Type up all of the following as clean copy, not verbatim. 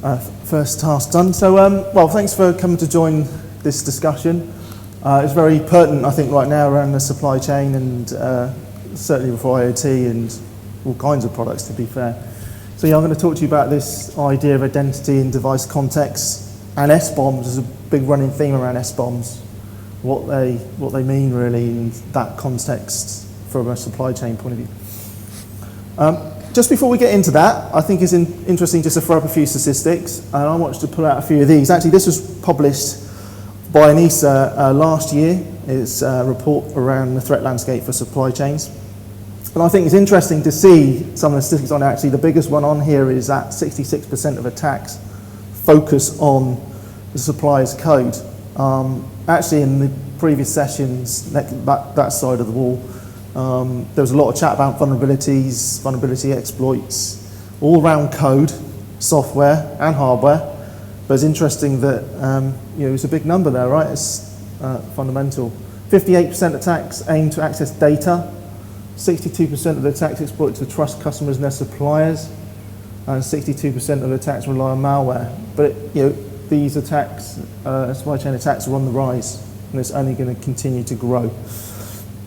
First task done. So, well, thanks for coming to join this discussion. It's very pertinent, I think, right now around the supply chain and certainly for IoT and all kinds of products, to be fair. So, yeah, I'm going to talk to you about this idea of identity in device context, and SBOMs is a big running theme around SBOMs, what they mean really in that context from a supply chain point of view. Just before we get into that, I think it's interesting just to throw up a few statistics, and I want to pull out a few of these. Actually, this was published by ANISA last year. It's a report around the threat landscape for supply chains. And I think it's interesting to see some of the statistics on it. Actually, the biggest one on here is that 66% of attacks focus on the supplier's code. Actually, in the previous sessions, that side of the wall, there was a lot of chat about vulnerabilities, vulnerability exploits, all around code, software and hardware. But it's interesting that it's a big number there, right? It's fundamental. 58% attacks aim to access data. 62% of the attacks exploit to trust customers and their suppliers, and 62% of the attacks rely on malware. But these attacks, supply chain attacks, are on the rise, and it's only going to continue to grow.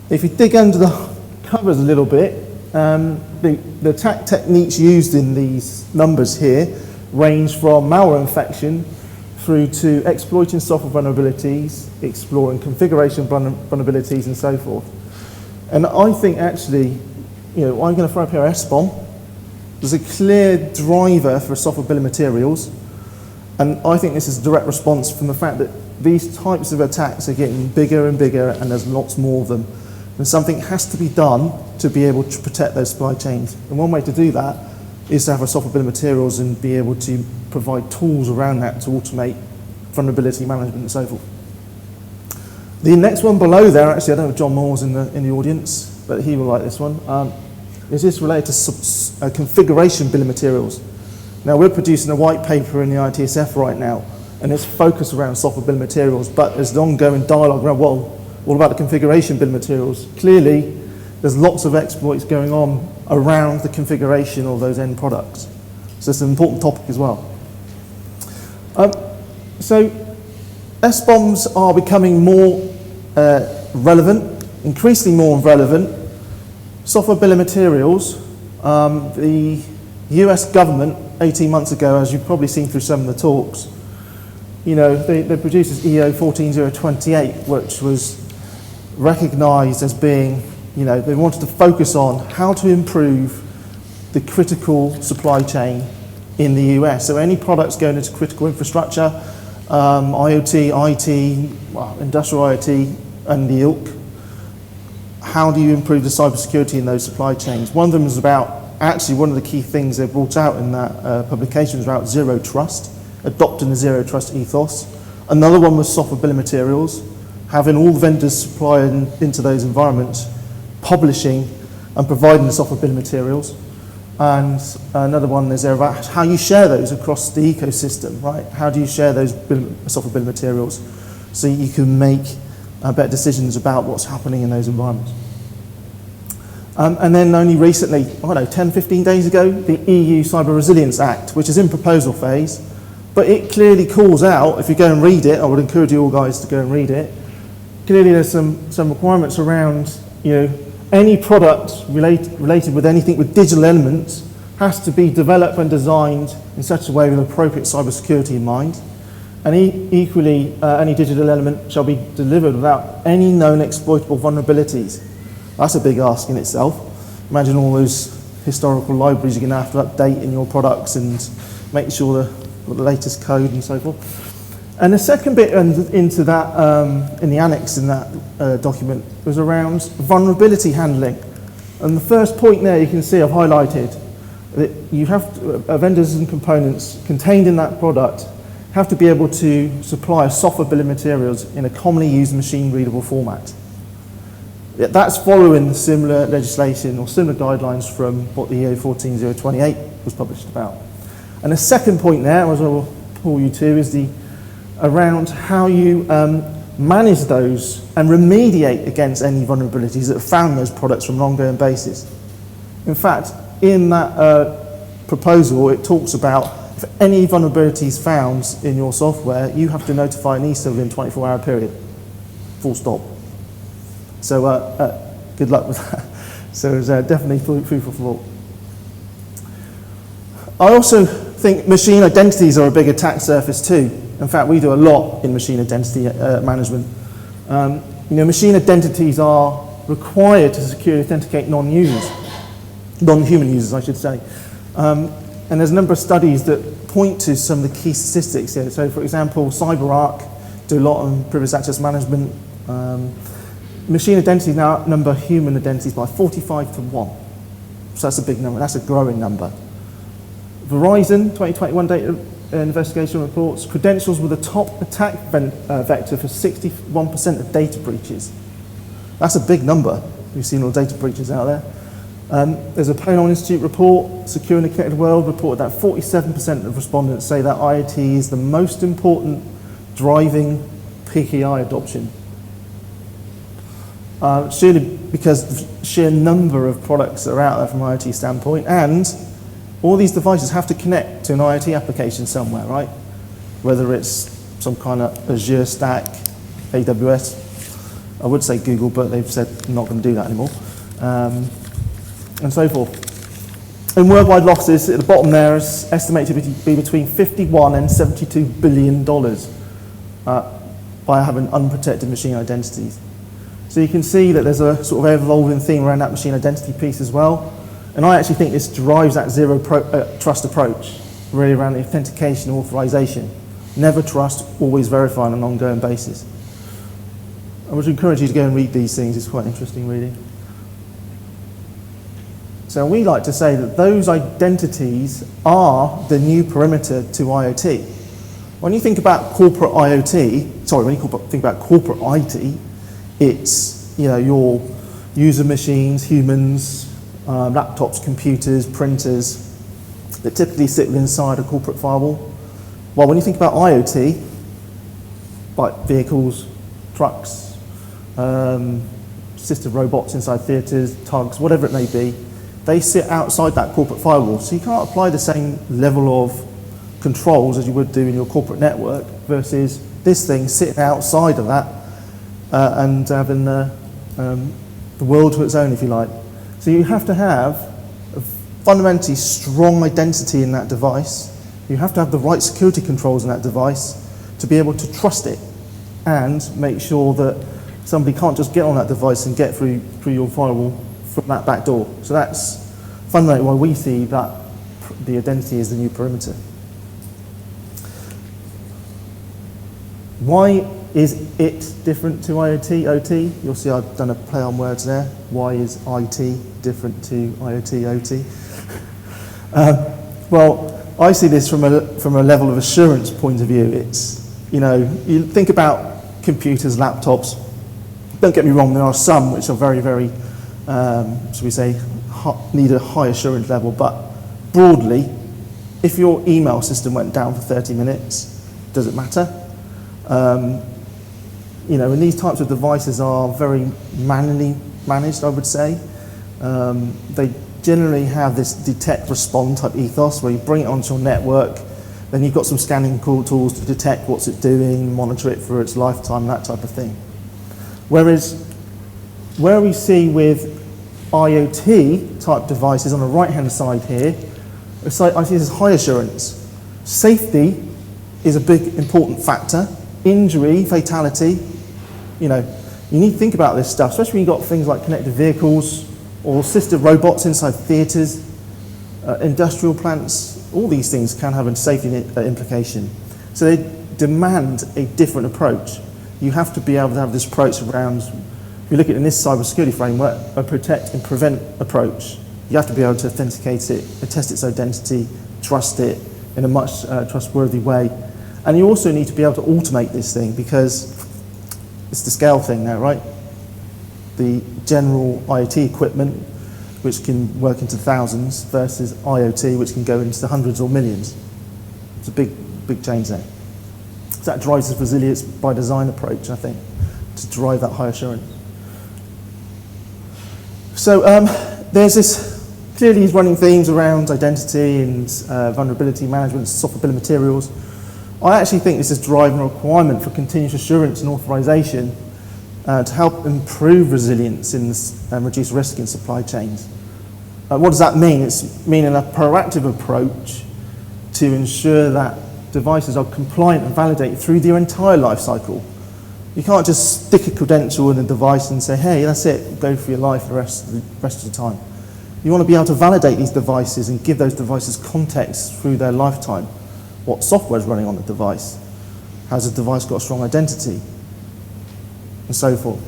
If you dig under the covers a little bit, the attack techniques used in these numbers here range from malware infection through to exploiting software vulnerabilities, exploring configuration vulnerabilities, and so forth. And I think actually, I'm going to throw up here SBOM. There's a clear driver for software bill of materials, and I think this is a direct response from the fact that these types of attacks are getting bigger and bigger, and there's lots more of them. And something has to be done to be able to protect those supply chains. And one way to do that is to have a software bill of materials and be able to provide tools around that to automate vulnerability management and so forth. The next one below there, actually, I don't know if John Moore's in the audience, but he will like this one. Is this related to configuration bill of materials? Now, we're producing a white paper in the ITSF right now, and it's focused around software bill of materials, but there's an ongoing dialogue around, all about the configuration bill of materials. Clearly, there's lots of exploits going on around the configuration of those end products. So it's an important topic as well. So SBOMs are becoming more relevant, increasingly more relevant. Software bill of materials, the US government 18 months ago, as you've probably seen through some of the talks, they produced this EO 14028, which was recognized as being, they wanted to focus on how to improve the critical supply chain in the US. So any products going into critical infrastructure, IoT, IT, industrial IoT, and the ILEC, how do you improve the cybersecurity in those supply chains? One of them is about, actually one of the key things they brought out in that publication was about zero trust, adopting the zero trust ethos. Another one was software bill of materials, having all the vendors supplying into those environments, publishing and providing the software bill of materials. And another one is there about how you share those across the ecosystem, right? How do you share those software bill of materials so you can make better decisions about what's happening in those environments? And then only recently, 10, 15 days ago, the EU Cyber Resilience Act, which is in proposal phase, but it clearly calls out, if you go and read it, I would encourage you all guys to go and read it, clearly there's some requirements around, any product related with anything with digital elements has to be developed and designed in such a way with appropriate cybersecurity in mind. And equally, any digital element shall be delivered without any known exploitable vulnerabilities. That's a big ask in itself. Imagine all those historical libraries you're going to have to update in your products and make sure the latest code and so forth. And the second bit into that, in the annex in that document, was around vulnerability handling. And the first point there you can see I've highlighted that you have to, vendors and components contained in that product have to be able to supply a software bill of materials in a commonly used machine-readable format. That's following similar legislation or similar guidelines from what the EO 14028 was published about. And the second point there, as I will pull you to, is around how you manage those and remediate against any vulnerabilities that have found those products from an ongoing basis. In fact, in that proposal, it talks about if any vulnerabilities found in your software, you have to notify NISA within a 24-hour period, full stop. So good luck with that. So it's definitely food for thought. I also think machine identities are a big attack surface too. In fact, we do a lot in machine identity management. Machine identities are required to securely authenticate non-users, non-human users, I should say. And there's a number of studies that point to some of the key statistics here. So, for example, CyberArk do a lot on privileged access management. Machine identities now outnumber human identities by 45 to 1. So that's a big number. That's a growing number. Verizon 2021 data investigation reports credentials were the top attack vector for 61% of data breaches. That's a big number. We've seen all the data breaches out there. There's a Polon Institute report, Securing the Connected World, reported that 47% of respondents say that IoT is the most important driving PKI adoption. Surely because the sheer number of products that are out there from an IoT standpoint, and all these devices have to connect to an IoT application somewhere, right? Whether it's some kind of Azure stack, AWS, I would say Google, but they've said I'm not going to do that anymore, and so forth. And worldwide losses at the bottom there is estimated to be between $51 and $72 billion by having unprotected machine identities. So you can see that there's a sort of evolving theme around that machine identity piece as well. And I actually think this drives that zero trust approach, really around the authentication and authorization. Never trust, always verify on an ongoing basis. I would encourage you to go and read these things. It's quite interesting reading. So we like to say that those identities are the new perimeter to IoT. When you think about corporate IoT, sorry, when you think about corporate IT, it's your user machines, humans, laptops, computers, printers that typically sit inside a corporate firewall. Well, when you think about IoT, like vehicles, trucks, assisted robots inside theatres, tugs, whatever it may be, they sit outside that corporate firewall. So you can't apply the same level of controls as you would do in your corporate network versus this thing sitting outside of that and having the world to its own, if you like. So you have to have a fundamentally strong identity in that device. You have to have the right security controls in that device to be able to trust it and make sure that somebody can't just get on that device and get through your firewall from that back door. So that's fundamentally why we see that the identity is the new perimeter. Why is it different to IoT, OT? You'll see I've done a play on words there. Why is IT different to IoT, OT? Well, I see this from a level of assurance point of view. It's, you think about computers, laptops. Don't get me wrong, there are some which are very, very, should we say, need a high assurance level, but broadly, if your email system went down for 30 minutes, does it matter? And these types of devices are very manually managed, I would say. They generally have this detect respond type ethos where you bring it onto your network, then you've got some scanning tools to detect what's it doing, monitor it for its lifetime, that type of thing. Whereas where we see with IoT type devices on the right hand side here, I see this as high assurance. Safety is a big important factor. Injury, fatality, you need to think about this stuff, especially when you've got things like connected vehicles or assisted robots inside theatres, industrial plants. All these things can have a safety implication. So they demand a different approach. You have to be able to have this approach around, if you look at in this cybersecurity framework, a protect and prevent approach. You have to be able to authenticate it, attest its identity, trust it in a much trustworthy way. And you also need to be able to automate this thing because it's the scale thing now, right? The general IoT equipment, which can work into thousands, versus IoT, which can go into the hundreds or millions. It's a big, big change there. So that drives this resilience by design approach, I think, to drive that high assurance. So there's this Clearly he's running themes around identity and vulnerability management, software bill of materials. I actually think this is driving a requirement for continuous assurance and authorization to help improve resilience and reduce risk in supply chains. What does that mean? It's meaning a proactive approach to ensure that devices are compliant and validated through their entire life cycle. You can't just stick a credential in a device and say, hey, that's it, go for your life for the rest of the time. You want to be able to validate these devices and give those devices context through their lifetime. What software is running on the device? Has the device got a strong identity? And so forth.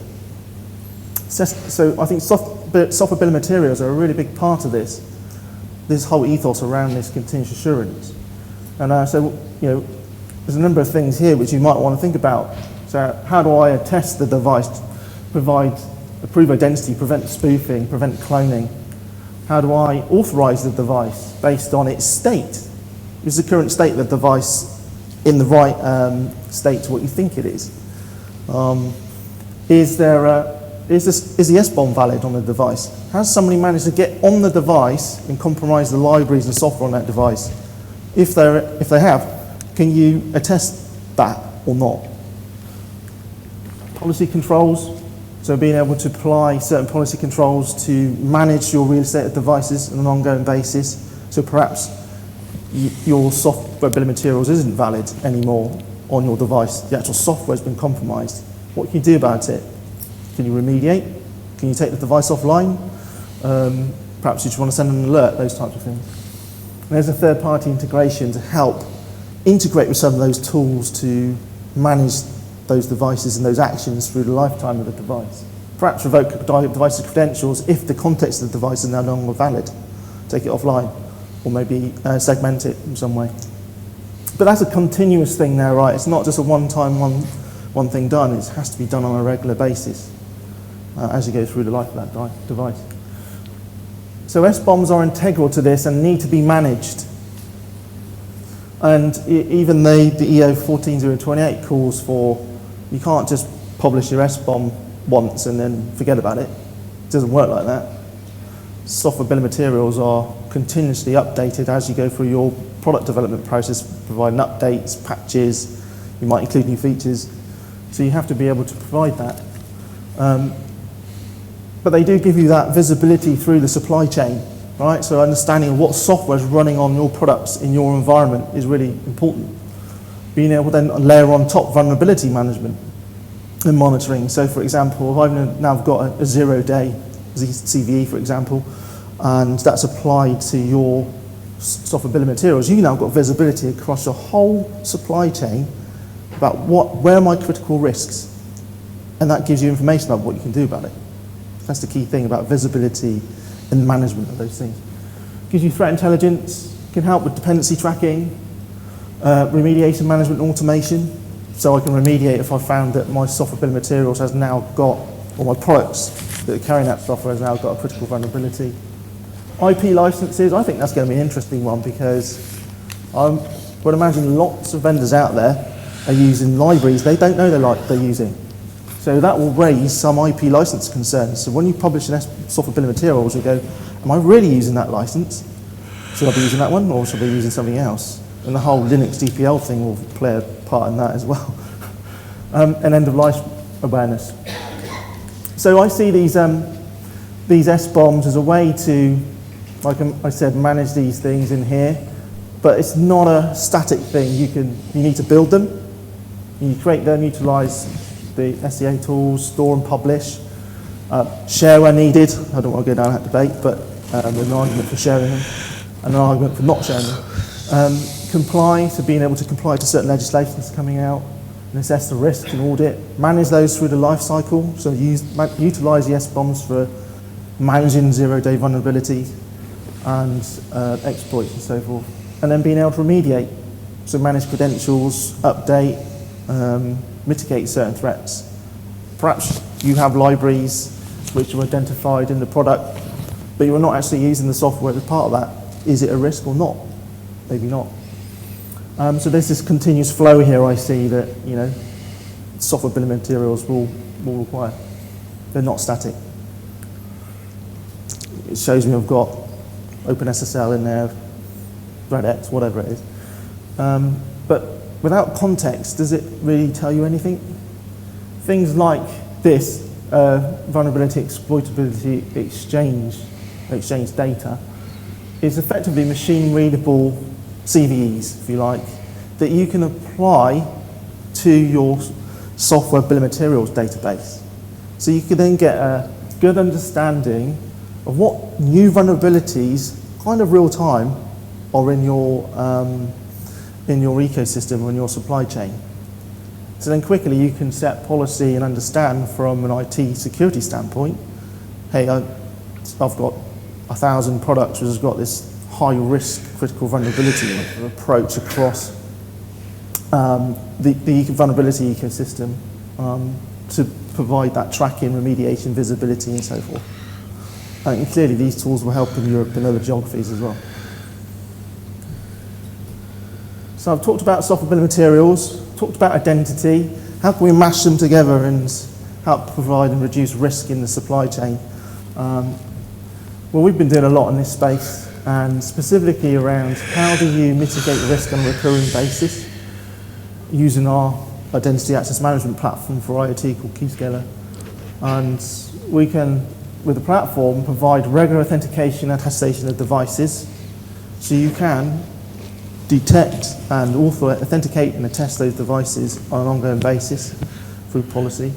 So I think software bill of materials are a really big part of this whole ethos around this continuous assurance. And so, you know, there's a number of things here which you might want to think about. So how do I attest the device, prove identity, prevent spoofing, prevent cloning? How do I authorize the device based on its state? Is the current state of the device in the right state to what you think it is? Is the SBOM valid on the device? Has somebody managed to get on the device and compromise the libraries and software on that device? If they have, can you attest that or not? Policy controls, so being able to apply certain policy controls to manage your real estate of devices on an ongoing basis. So perhaps your software bill of materials isn't valid anymore on your device. The actual software has been compromised. What can you do about it? Can you remediate? Can you take the device offline? Perhaps you just want to send an alert, those types of things. And there's a third-party integration to help integrate with some of those tools to manage those devices and those actions through the lifetime of the device. Perhaps revoke device's credentials if the context of the device is no longer valid. Take it offline, or maybe segment it in some way. But that's a continuous thing now, right? It's not just a one-time, one thing done. It has to be done on a regular basis as you go through the life of that device. So SBOMs are integral to this and need to be managed. And even the EO 14028 calls for, you can't just publish your SBOM once and then forget about it. It doesn't work like that. Software bill of materials are continuously updated as you go through your product development process, providing updates, patches, you might include new features. So you have to be able to provide that. But they do give you that visibility through the supply chain, right? So understanding what software is running on your products in your environment is really important. Being able to then layer on top vulnerability management and monitoring. So for example, if I've now got a 0-day CVE, for example, and that's applied to your software bill of materials, you've now got visibility across your whole supply chain about where are my critical risks, and that gives you information about what you can do about it. That's the key thing about visibility and management of those things. Gives you threat intelligence, can help with dependency tracking, remediation management and automation, so I can remediate if I found that my software bill of materials has now got, or my products that are carrying that software has now got a critical vulnerability. IP licenses, I think that's going to be an interesting one because I would imagine lots of vendors out there are using libraries they don't know they're using. So that will raise some IP license concerns. So when you publish an software bill of materials, you go, am I really using that license? Should I be using that one or should I be using something else? And the whole Linux DPL thing will play a part in that as well. And end-of-life awareness. So I see these SBOMs as a way to, like I said, manage these things in here, but it's not a static thing. You need to build them, you create them, utilize the SEA tools, store and publish, share where needed. I don't want to go down that debate, but there's an argument for sharing them and an argument for not sharing them. Comply, so being able to comply to certain legislation that's coming out, and assess the risks and audit, manage those through the life cycle, so utilize the SBOMs for managing 0-day vulnerability and exploits and so forth, and then being able to remediate, so manage credentials, update, mitigate certain threats. Perhaps you have libraries which are identified in the product, but you're not actually using the software as part of that. Is it a risk or not? Maybe not. So there's this continuous flow here I see that, you know, software bill of materials will require. They're not static. It shows me I've got OpenSSL in there, ThreadX, whatever it is. But without context, does it really tell you anything? Things like this, vulnerability exploitability exchange data, is effectively machine-readable CVEs, if you like, that you can apply to your software bill of materials database. So you can then get a good understanding of what new vulnerabilities, kind of real time, are in your ecosystem or in your supply chain. So then quickly you can set policy and understand from an IT security standpoint, hey, I've got 1,000 products which has got this high risk critical vulnerability approach across the vulnerability ecosystem to provide that tracking, remediation, visibility and so forth. And clearly these tools will help in Europe and other geographies as well. So I've talked about software bill of materials, talked about identity, how can we mash them together and help provide and reduce risk in the supply chain. Well, we've been doing a lot in this space, and specifically around how do you mitigate risk on a recurring basis using our identity access management platform for IoT called Keyscaler. And we can, with the platform, provide regular authentication and attestation of devices, so you can detect and authenticate and attest those devices on an ongoing basis through policy.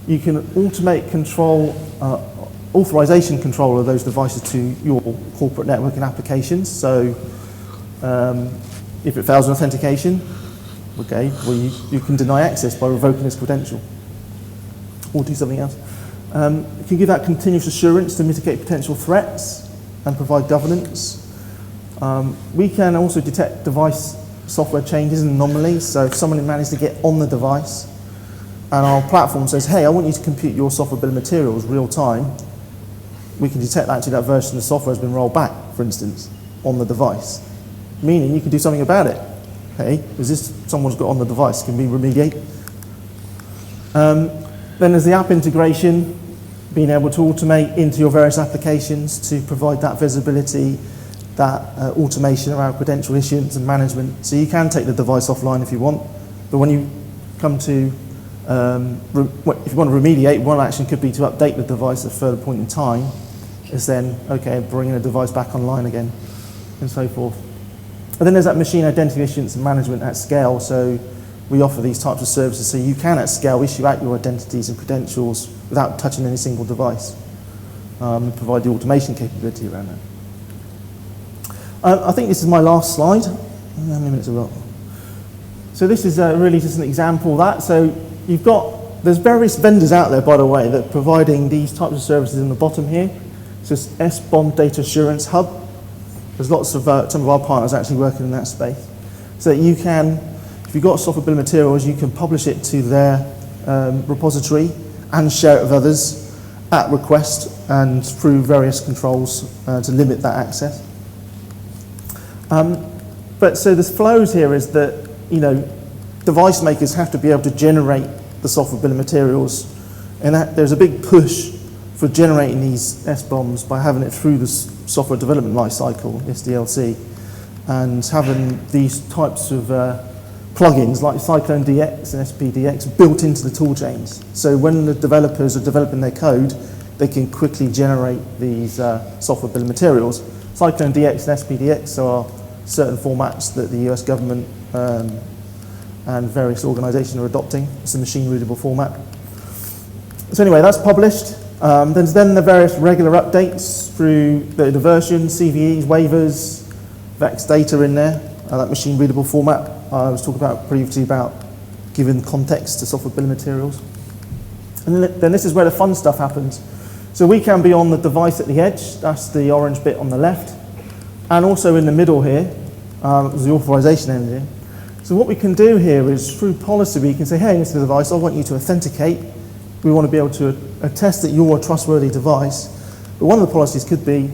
You can automate control, authorization control of those devices to your corporate network and applications. So if it fails an authentication, okay, well you can deny access by revoking this credential or do something else. You can give that continuous assurance to mitigate potential threats and provide governance. We can also detect device software changes and anomalies. So if someone managed to get on the device and our platform says, hey, I want you to compute your software bill of materials real time, we can detect that actually that version of the software has been rolled back, for instance, on the device. Meaning you can do something about it. Hey, is this someone's got on the device? Can we remediate? Then there's the app integration, being able to automate into your various applications to provide that visibility, that automation around credential issuance and management. So you can take the device offline if you want, but when you come to, if you want to remediate, one action could be to update the device at a further point in time, is then, okay, bringing the device back online again, and so forth. And then there's that machine identity issuance and management at scale. So we offer these types of services so you can at scale issue out your identities and credentials without touching any single device, and provide the automation capability around that. I think this is my last slide. How many minutes have we got? So this is really just an example of that. So there's various vendors out there, by the way, that are providing these types of services in the bottom here. So it's SBOM Data Assurance Hub. There's lots of, some of our partners actually working in that space. So that you can, if you've got software bill of materials, you can publish it to their repository and share it with others at request and through various controls to limit that access. But so the flows here is that, device makers have to be able to generate the software bill of materials, and that there's a big push for generating these SBOMs by having it through the software development lifecycle, SDLC, and having these types of plugins like Cyclone DX and SPDX built into the tool chains. So when the developers are developing their code, they can quickly generate these software bill of materials. Cyclone DX and SPDX are certain formats that the US government and various organizations are adopting. It's a machine-readable format. So anyway, that's published. There's then the various regular updates through the versions, CVEs, waivers, VEX data in there, that machine-readable format I was talking about previously about giving context to software bill of materials. And then this is where the fun stuff happens. So we can be on the device at the edge, that's the orange bit on the left, and also in the middle here is the authorization engine. So what we can do here is through policy we can say, hey, Mr. Device, I want you to authenticate. We want to be able to attest that you're a trustworthy device. But one of the policies could be,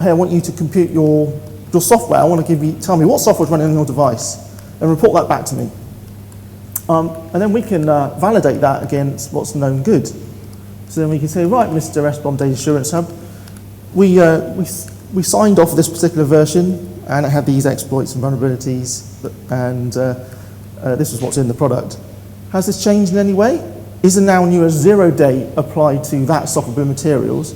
hey, I want you to compute your software. I want to tell me what software is running on your device and report that back to me. And then we can validate that against what's known good. So then we can say, right, Mr. SBOM Data Assurance Hub, we we signed off this particular version, and it had these exploits and vulnerabilities, and this is what's in the product. Has this changed in any way? Is the now newer 0 date applied to that stock of bill of materials?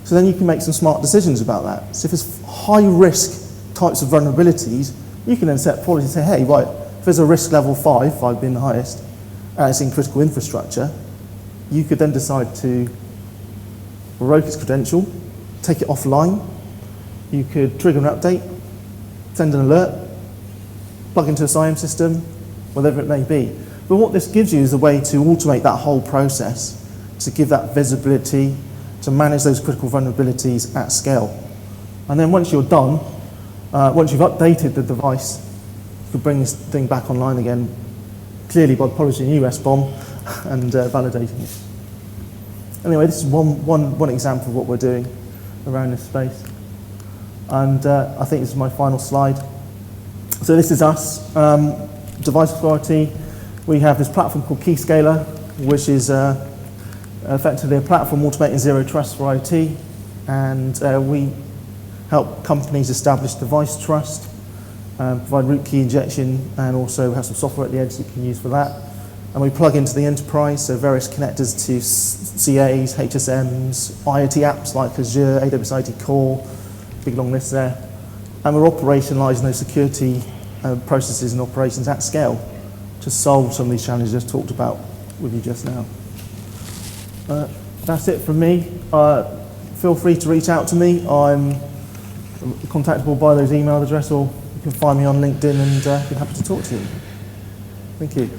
So then you can make some smart decisions about that. So if it's high risk types of vulnerabilities, you can then set policy and say, hey, right, if there's a risk level 5 being the highest, and it's in critical infrastructure, you could then decide to revoke its credential, take it offline. You could trigger an update, send an alert, plug into a SIEM system, whatever it may be. But what this gives you is a way to automate that whole process, to give that visibility, to manage those critical vulnerabilities at scale. And then once you're done, once you've updated the device, you can bring this thing back online again, clearly by polishing a new SBOM and validating it. Anyway, this is one example of what we're doing around this space. And I think this is my final slide. So this is us, device authority. We have this platform called Keyscaler, which is effectively a platform automating zero trust for IoT, and we help companies establish device trust, provide root key injection, and also have some software at the edge that you can use for that. And we plug into the enterprise, so various connectors to CAs, HSMs, IoT apps like Azure, AWS IoT Core, big long list there. And we're operationalizing those security processes and operations at scale to solve some of these challenges I've talked about with you just now. That's it from me. Feel free to reach out to me. I'm contactable by those email address, or you can find me on LinkedIn and be happy to talk to you. Thank you.